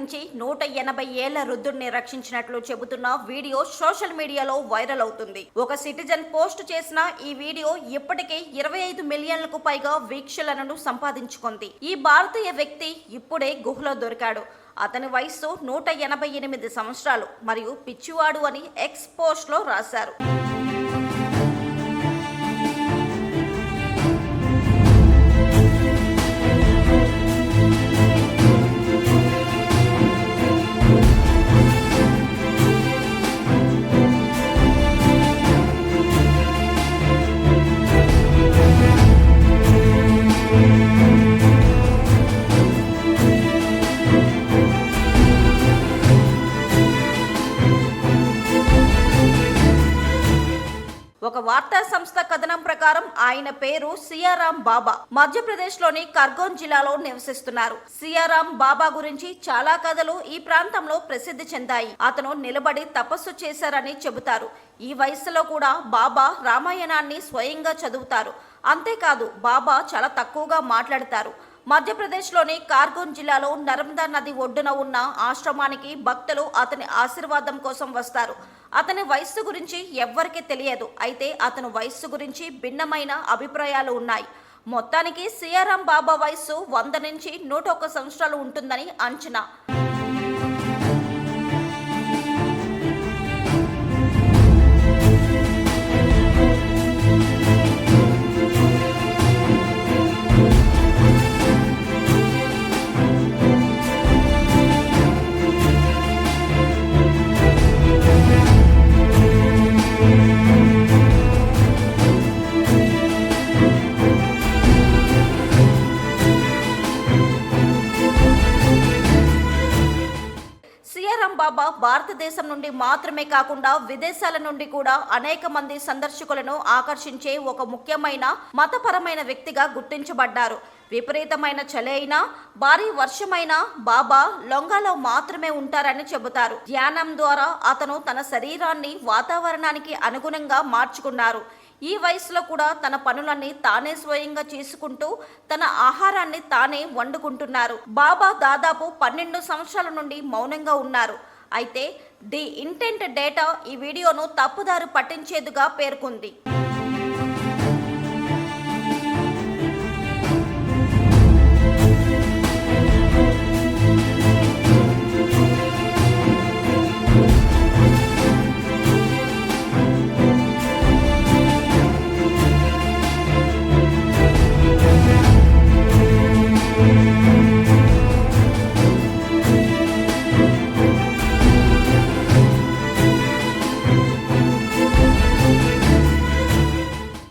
నుంచి 180 ఏళ్ల వృద్ధుడిని రక్షించినట్లు చెబుతున్న వీడియో సోషల్ మీడియాలో వైరల్ అవుతుంది. ఒక సిటిజన్ పోస్ట్ చేసిన ఈ వీడియో ఇప్పటికే 25 మిలియన్లకు పైగా వీక్షణలను సంపాదించుకుంది. ఈ భారతీయ వ్యక్తి ఇప్పుడే గుహలో దొరికాడు. అతని వయస్సు 188 సంవత్సరాలు మరియు పిచ్చివాడు అని ఎక్స్ పోస్ట్ లో రాశారు. ఒక వార్తా సంస్థ కథనం ప్రకారం ఆయన పేరు సియారాం బాబా. మధ్యప్రదేశ్ లోని ఖర్గోన్ జిల్లాలో నివసిస్తున్నారు. సియారాం బాబా గురించి చాలా కథలు ఈ ప్రాంతంలో ప్రసిద్ధి చెందాయి. అతను నిలబడి తపస్సు చేశారని చెబుతారు. ఈ వయసులో కూడా బాబా రామాయణాన్ని స్వయంగా చదువుతారు. అంతేకాదు బాబా చాలా తక్కువగా మాట్లాడతారు. మధ్యప్రదేశ్లోని ఖర్గోన్ జిల్లాలో నర్మదా నది ఒడ్డున ఉన్న ఆశ్రమానికి భక్తులు అతని ఆశీర్వాదం కోసం వస్తారు. అతని వయస్సు గురించి ఎవ్వరికీ తెలియదు. అయితే అతని వయస్సు గురించి భిన్నమైన అభిప్రాయాలు ఉన్నాయి. మొత్తానికి సియారాం బాబా వయస్సు 100 నుంచి 101 సంవత్సరాలు ఉంటుందని అంచనా. సియారాం బాబా భారతదేశం నుండి మాత్రమే కాకుండా విదేశాల నుండి కూడా అనేక మంది సందర్శకులను ఆకర్షించే ఒక ముఖ్యమైన మతపరమైన వ్యక్తిగా గుర్తించబడ్డారు. విపరీతమైన చలి అయినా భారీ వర్షమైనా బాబా లొంగాలో మాత్రమే ఉంటారని చెబుతారు. ధ్యానం ద్వారా అతను తన శరీరాన్ని వాతావరణానికి అనుగుణంగా మార్చుకున్నారు. ఈ వయసులో కూడా తన పనులన్నీ తానే స్వయంగా చేసుకుంటూ తన ఆహారాన్ని తానే వండుకుంటున్నారు. బాబా దాదాపు 12 సంవత్సరాల నుండి మౌనంగా ఉన్నారు. అయితే ది ఇంటెంట్ డేటా ఈ వీడియోను తప్పుదారి పట్టించేదిగా పేర్కొంది.